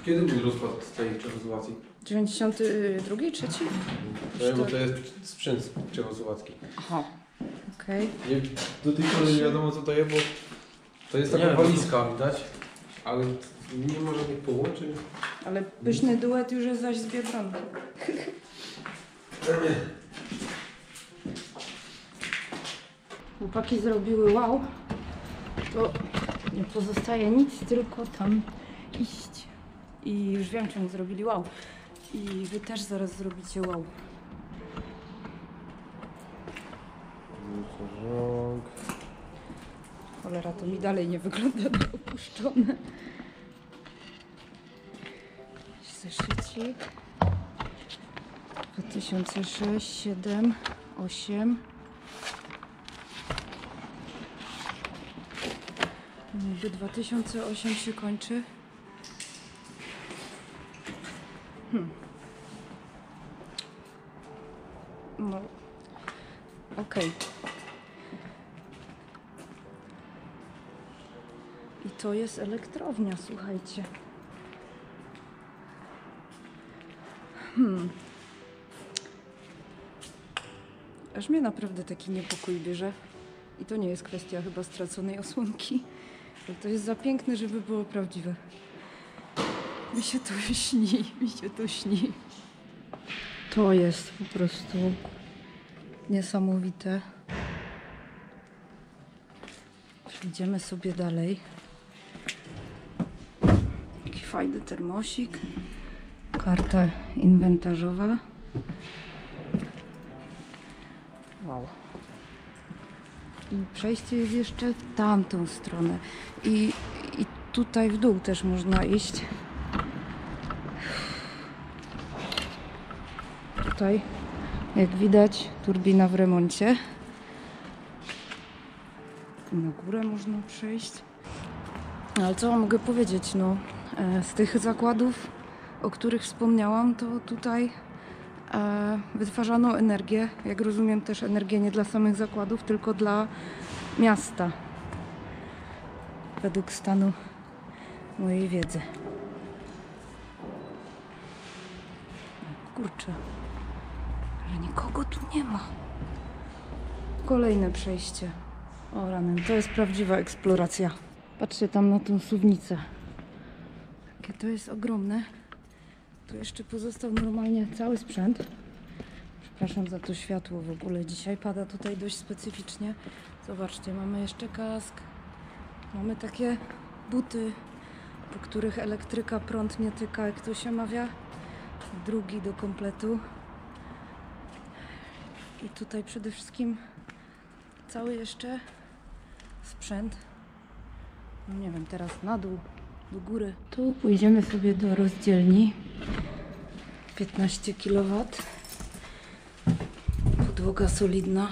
Kiedy był rozpad tej Czechosłowacji? 92, 3? Bo to jest sprzęt czechosłowacki. Aha, okej. Nie, do tej pory nie wiadomo co to jest, bo to jest taka walizka, widać, ale nie ma żadnych połączeń. Ale pyszny duet już jest zaś z Biedronki. Chłopaki zrobiły wow, to nie pozostaje nic, tylko tam iść. I już wiem, czemu zrobili wow. I wy też zaraz zrobicie wow. Rąk. Cholera, to mi dalej nie wygląda na opuszczone. Zeszycik. 2006, 7, 8. Niby 2008 się kończy. No, okej. I to jest elektrownia, słuchajcie. Aż mnie naprawdę taki niepokój bierze. I to nie jest kwestia chyba straconej osłonki. Ale to jest za piękne, żeby było prawdziwe. Mi się to śni, mi się to śni. To jest po prostu niesamowite. Idziemy sobie dalej. Taki fajny termosik. Karta inwentarzowa. Wow. I przejście jest jeszcze w tamtą stronę. I tutaj w dół też można iść. Tutaj, jak widać, turbina w remoncie. Na górę można przejść. Ale co mogę powiedzieć? No, z tych zakładów, o których wspomniałam, to tutaj wytwarzano energię. Jak rozumiem, też energię nie dla samych zakładów, tylko dla miasta. Według stanu mojej wiedzy. Kurczę, że nikogo tu nie ma. Kolejne przejście. O rany, to jest prawdziwa eksploracja. Patrzcie tam na tą suwnicę. Jakie to jest ogromne. Tu jeszcze pozostał normalnie cały sprzęt. Przepraszam za to światło w ogóle. Dzisiaj pada tutaj dość specyficznie. Zobaczcie, mamy jeszcze kask. Mamy takie buty, po których elektryka prąd nie tyka, jak to się mawia. Drugi do kompletu. I tutaj przede wszystkim cały jeszcze sprzęt. No nie wiem, teraz na dół, do góry. Tu pójdziemy sobie do rozdzielni. 15 kW. Podłoga solidna.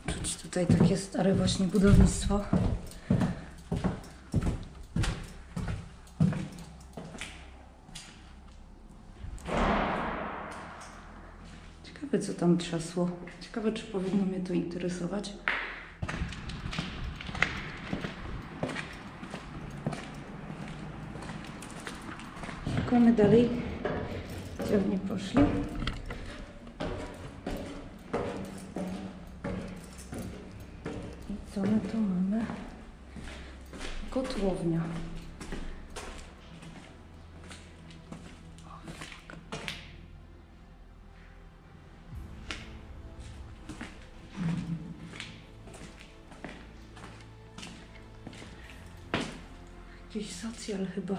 Czuć tutaj takie stare właśnie budownictwo. Ciekawe, co tam trzasło. Ciekawe, czy powinno mnie to interesować. Szukamy dalej. Gdzie oni poszli? I co my tu mamy? Kotłownia. Jakiś socjal chyba.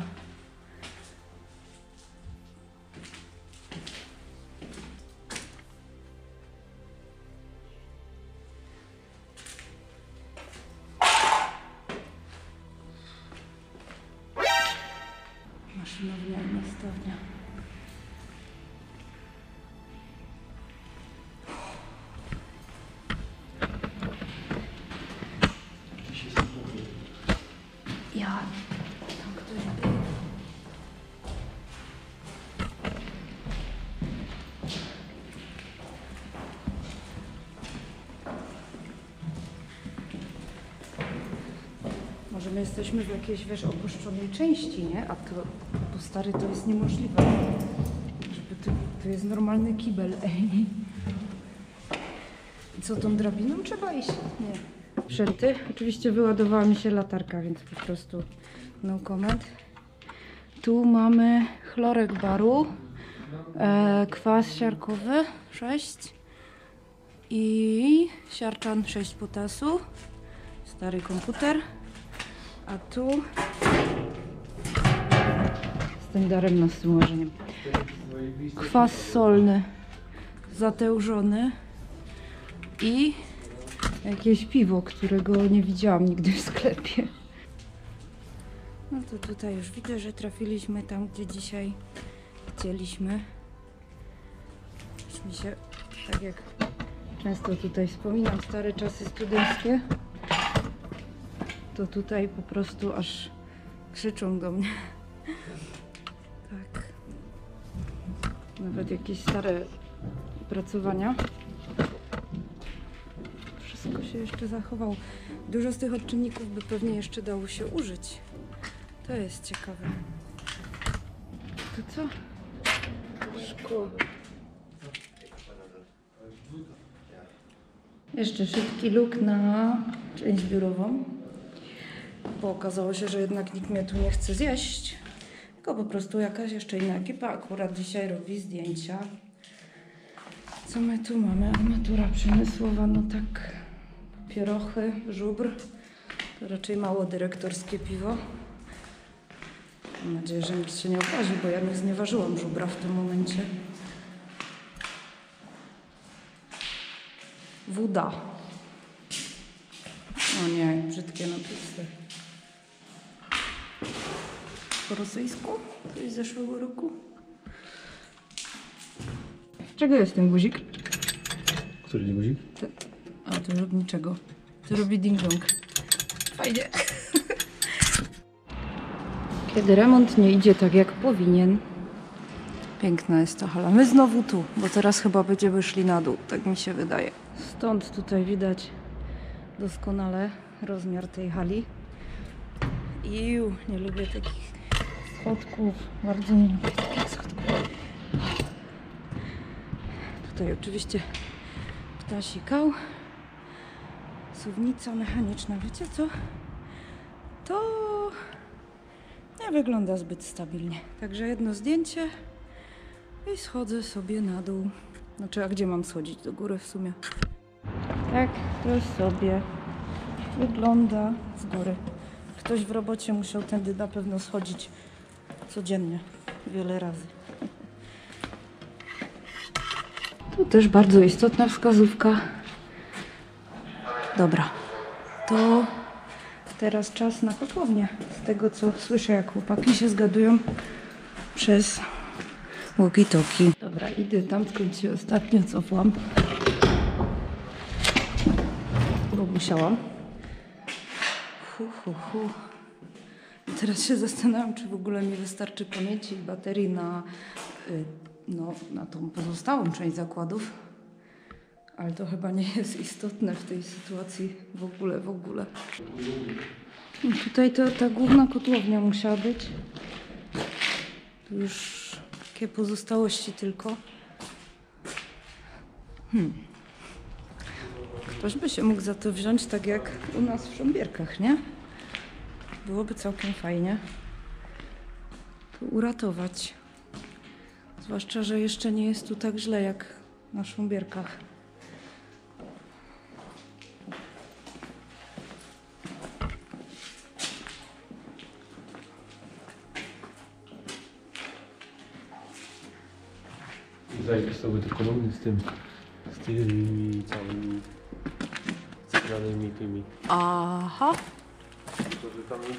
Maszynownia i nastawnia. Ja. Tam ktoś był. Może my jesteśmy w jakiejś, wiesz, opuszczonej części, nie? A to po stary, to jest niemożliwe. Żeby to jest normalny kibel, ej. I co, tą drabiną trzeba iść? Nie. Sprzęty. Oczywiście wyładowała mi się latarka, więc po prostu no comment. Tu mamy chlorek baru, kwas siarkowy 6 i siarczan 6 potasu, stary komputer, a tu z tym daremno z tym łażeniem. Kwas solny zatężony i jakieś piwo, którego nie widziałam nigdy w sklepie. No to tutaj już widzę, że trafiliśmy tam, gdzie dzisiaj chcieliśmy. Już mi się, tak jak często tutaj wspominam, stare czasy studenckie, to tutaj po prostu aż krzyczą do mnie. Tak. Nawet jakieś stare opracowania. Wszystko się jeszcze zachowało. Dużo z tych odczynników by pewnie jeszcze dało się użyć. To jest ciekawe. To co? Szkło. Jeszcze szybki look na część biurową. Bo okazało się, że jednak nikt mnie tu nie chce zjeść. Tylko po prostu jakaś jeszcze inna ekipa akurat dzisiaj robi zdjęcia. Co my tu mamy? Armatura przemysłowa, no tak. Pierochy, żubr. To raczej mało dyrektorskie piwo. Mam nadzieję, że nikt się nie obrazi, bo ja nie znieważyłam żubra w tym momencie. Woda. O nie, brzydkie napisy. Po rosyjsku? To jest z zeszłego roku. Czego jest ten guzik? Który nie guzik? A, to robi niczego. To robi ding-dong. Fajnie. Kiedy remont nie idzie tak jak powinien. Piękna jest ta hala. My znowu tu, bo teraz chyba będziemy szli na dół. Tak mi się wydaje. Stąd tutaj widać doskonale rozmiar tej hali. Iu, nie lubię takich schodków. Bardzo nie lubię takich schodków. Tutaj oczywiście ptasi kał. Suwnica mechaniczna. Wiecie co? To nie wygląda zbyt stabilnie. Także jedno zdjęcie i schodzę sobie na dół. Znaczy, a gdzie mam schodzić? Do góry w sumie. Tak to sobie wygląda z góry. Ktoś w robocie musiał tędy na pewno schodzić codziennie, wiele razy. Tu też bardzo istotna wskazówka. Dobra, to teraz czas na kotłownię. Z tego co słyszę, jak chłopaki się zgadują przez walkie-talkie. Dobra, idę tam, skąd się ostatnio cofłam. Bo musiałam. I teraz się zastanawiam, czy w ogóle mi wystarczy pamięci i baterii na, na tą pozostałą część zakładów. Ale to chyba nie jest istotne w tej sytuacji w ogóle. I tutaj to ta główna kotłownia musiała być. Tu już takie pozostałości tylko. Ktoś by się mógł za to wziąć, tak jak u nas w Szambierkach, nie? Byłoby całkiem fajnie to uratować. Zwłaszcza, że jeszcze nie jest tu tak źle jak na Szambierkach. Zajebiste były te kolumny z tymi całymi cyklanymi tymi. Aha. To, że tam nie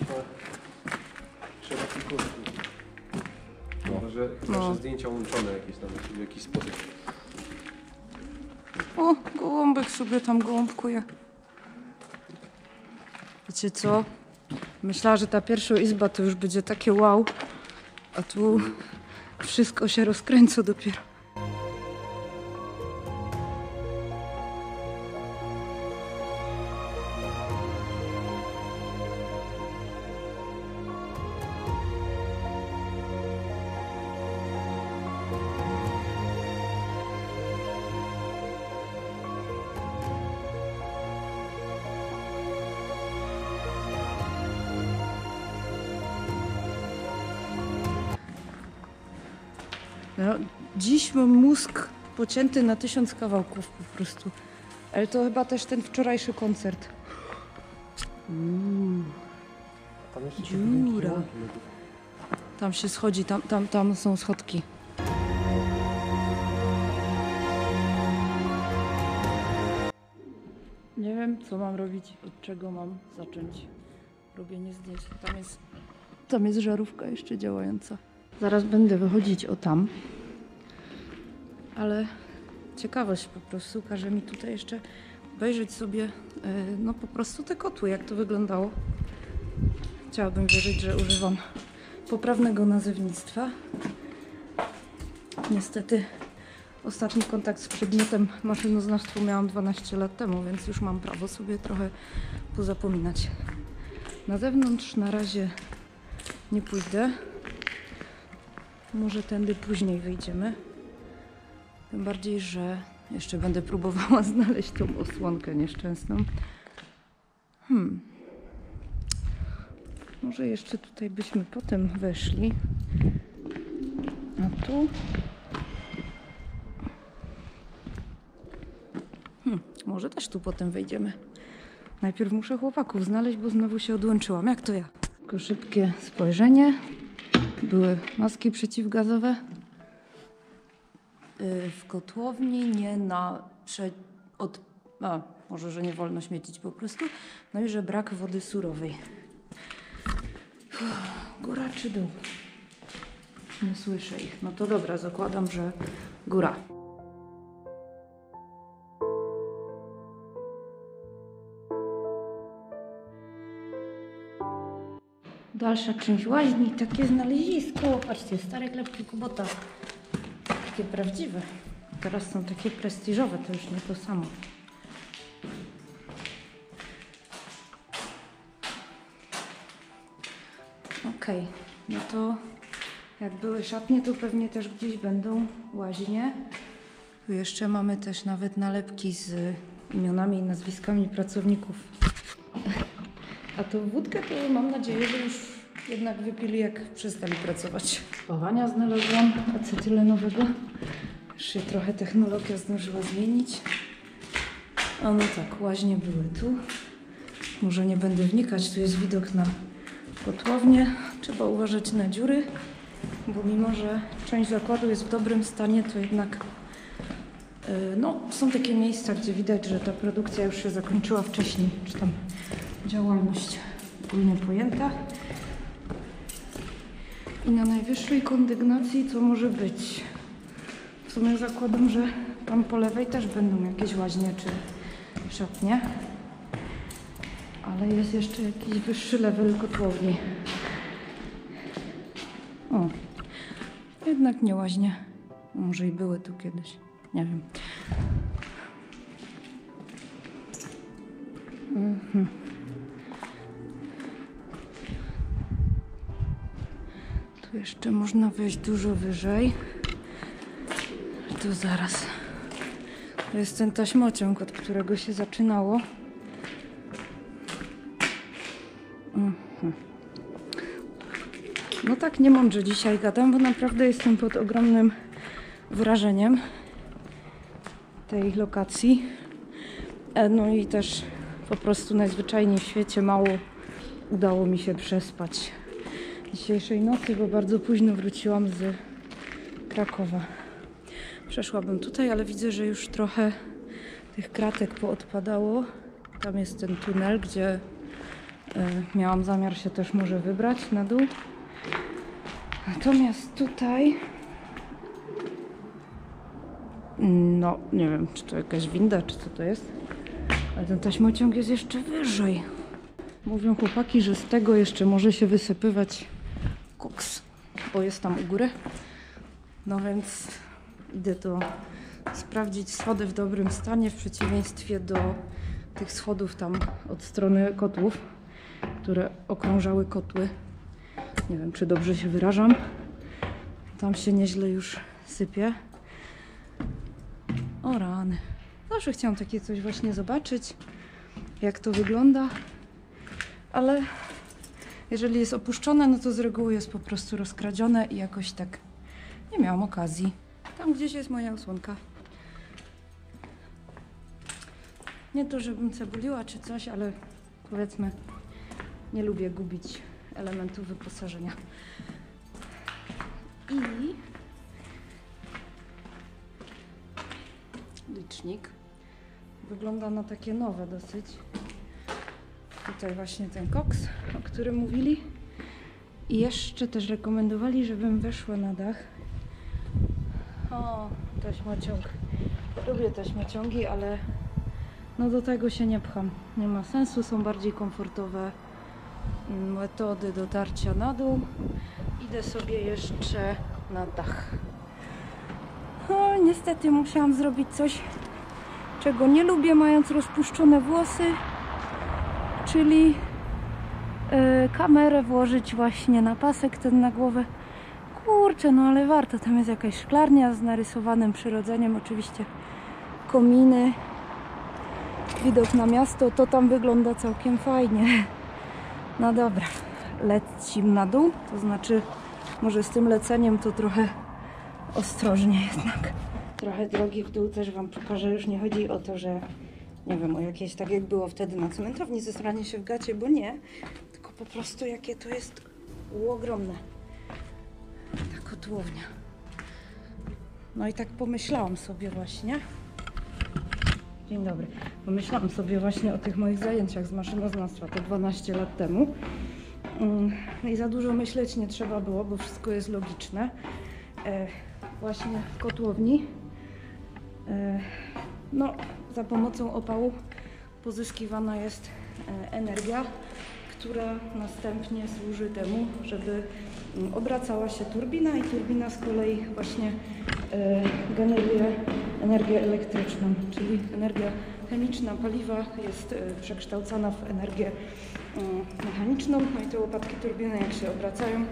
trzeba tylko... No. Że nasze zdjęcia łączone jakieś tam w jakiś sposób. O, gołąbek sobie tam gołąbkuje. Wiecie co? Myślała, że ta pierwsza izba to już będzie takie wow, a tu wszystko się rozkręca dopiero. No, dziś mam mózg pocięty na 1000 kawałków po prostu. Ale to chyba też ten wczorajszy koncert. Tam jeszcze Dziura. Tam się schodzi, tam są schodki. Nie wiem, co mam robić, od czego mam zacząć robienie zdjęć. Tam jest żarówka jeszcze działająca. Zaraz będę wychodzić o tam. Ale ciekawość po prostu każe mi tutaj jeszcze obejrzeć sobie no po prostu te kotły, jak to wyglądało. Chciałabym wierzyć, że używam poprawnego nazewnictwa. Niestety ostatni kontakt z przedmiotem maszynoznawstwa miałam 12 lat temu, więc już mam prawo sobie trochę pozapominać. Na zewnątrz na razie nie pójdę. Może tędy później wyjdziemy. Tym bardziej, że jeszcze będę próbowała znaleźć tą osłonkę nieszczęsną. Może jeszcze tutaj byśmy potem weszli. A tu? Może też tu potem wejdziemy. Najpierw muszę chłopaków znaleźć, bo znowu się odłączyłam. Jak to ja? Tylko szybkie spojrzenie. Były maski przeciwgazowe. W kotłowni nie na... może, że nie wolno śmiecić po prostu. No i że brak wody surowej. Góra czy dół? Nie słyszę ich. No to dobra, zakładam, że góra. Dalsza część łaźni, takie znalezisko. Patrzcie, stare klepki Kubota. Takie prawdziwe. Teraz są takie prestiżowe, to już nie to samo. Okej, no to jak były szatnie, to pewnie też gdzieś będą łaźnie. Tu jeszcze mamy też nawet nalepki z imionami i nazwiskami pracowników. A tą wódkę to mam nadzieję, że już jednak wypili, jak przestali pracować. Spawania znalazłam acetylenowego. Już się trochę technologia zdążyła zmienić. A no tak, łaźnie były tu. Może nie będę wnikać, tu jest widok na kotłownię. Trzeba uważać na dziury, bo mimo, że część zakładu jest w dobrym stanie, to jednak no, są takie miejsca, gdzie widać, że ta produkcja już się zakończyła wcześniej, czy tam działalność ogólnie pojęta. I na najwyższej kondygnacji co może być? W sumie zakładam, że tam po lewej też będą jakieś łaźnie czy szatnie. Ale jest jeszcze jakiś wyższy level kotłowni. O, jednak nie łaźnie. Może i były tu kiedyś. Nie wiem. Tu jeszcze można wejść dużo wyżej. Tu zaraz. To jest ten taśmociąg, od którego się zaczynało. No tak niemądrze dzisiaj gadam, bo naprawdę jestem pod ogromnym wrażeniem tej lokacji. No i też po prostu najzwyczajniej w świecie mało udało mi się przespać dzisiejszej nocy, bo bardzo późno wróciłam z Krakowa. Przeszłabym tutaj, ale widzę, że już trochę tych kratek poodpadało. Tam jest ten tunel, gdzie miałam zamiar się też może wybrać na dół. Natomiast tutaj no, nie wiem, czy to jakaś winda, czy co to jest. Ale ten taśmociąg jest jeszcze wyżej. Mówią chłopaki, że z tego jeszcze może się wysypywać koks, bo jest tam u góry. No więc idę to sprawdzić. Schody w dobrym stanie, w przeciwieństwie do tych schodów tam od strony kotłów, które okrążały kotły. Nie wiem, czy dobrze się wyrażam. Tam się nieźle już sypie. O rany. Zawsze chciałam takie coś właśnie zobaczyć, jak to wygląda. Ale jeżeli jest opuszczone, no to z reguły jest po prostu rozkradzione i jakoś tak Nie miałam okazji. Tam gdzieś jest moja osłonka. Nie to, żebym cebuliła czy coś, ale powiedzmy, nie lubię gubić elementów wyposażenia. I licznik wygląda na takie nowe dosyć. Tutaj właśnie ten koks, o którym mówili. I jeszcze też rekomendowali, żebym weszła na dach. O, taśmociąg. Lubię taśmociągi, ale no do tego się nie pcham. Nie ma sensu, są bardziej komfortowe metody dotarcia na dół. Idę sobie jeszcze na dach. O, niestety musiałam zrobić coś, czego nie lubię, mając rozpuszczone włosy, czyli kamerę włożyć właśnie na pasek ten na głowę. Kurczę, no ale warto. Tam jest jakaś szklarnia z narysowanym przyrodzeniem, oczywiście kominy, widok na miasto, to tam wygląda całkiem fajnie. No dobra, lecimy na dół, to znaczy może z tym leceniem to trochę ostrożnie jednak. Trochę drogi w dół też wam pokażę, już nie chodzi o to, że nie wiem, o jakieś tak jak było wtedy na cementowni, zesranie się w gacie, bo nie, tylko po prostu jakie to jest ogromne. Ta kotłownia. No i tak pomyślałam sobie właśnie. Dzień dobry. Pomyślałam sobie właśnie o tych moich zajęciach z maszynoznawstwa te 12 lat temu. I za dużo myśleć nie trzeba było, bo wszystko jest logiczne. Właśnie w kotłowni no, za pomocą opału pozyskiwana jest energia, która następnie służy temu, żeby obracała się turbina i turbina z kolei właśnie generuje energię elektryczną, czyli energia chemiczna paliwa jest przekształcana w energię mechaniczną, no i te łopatki turbiny jak się obracają,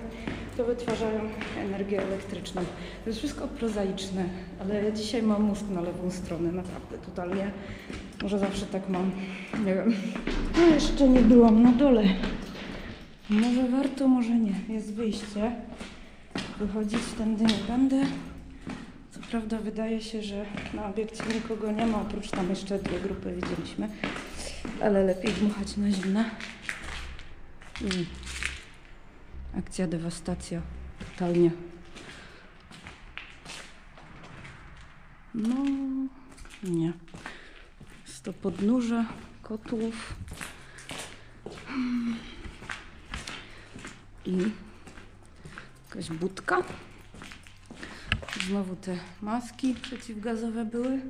to wytwarzają energię elektryczną. To jest wszystko prozaiczne, ale ja dzisiaj mam mózg na lewą stronę, naprawdę, totalnie. Może zawsze tak mam, nie wiem. No jeszcze nie byłam na dole. Może warto, może nie. Jest wyjście. Wychodzić tędy nie będę. Co prawda wydaje się, że na obiekcie nikogo nie ma, oprócz tam jeszcze 2 grupy widzieliśmy. Ale lepiej dmuchać na zimne. Akcja dewastacja. Totalnie. No, nie. Jest to podnóże kotłów. I jakaś budka. Znowu te maski przeciwgazowe były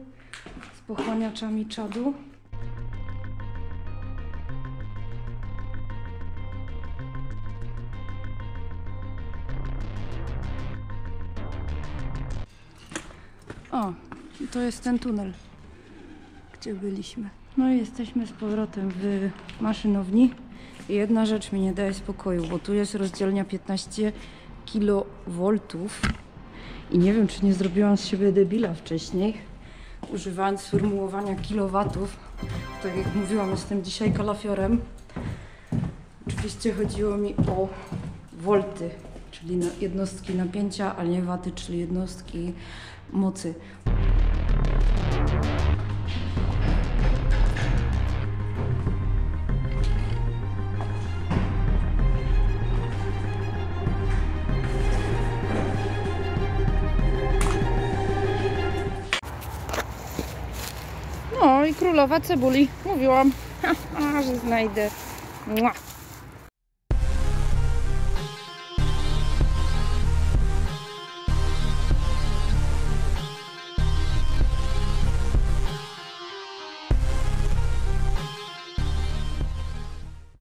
z pochłaniaczami czadu. O, to jest ten tunel, gdzie byliśmy. No i jesteśmy z powrotem w maszynowni. I jedna rzecz mi nie daje spokoju, bo tu jest rozdzielnia 15 kV. I nie wiem, czy nie zrobiłam z siebie debila wcześniej, używając sformułowania kilowatów. Tak jak mówiłam, jestem dzisiaj kalafiorem. Oczywiście chodziło mi o wolty, czyli jednostki napięcia, a nie waty, czyli jednostki mocy. No i królowa cebuli. Mówiłam, że znajdę. Mua.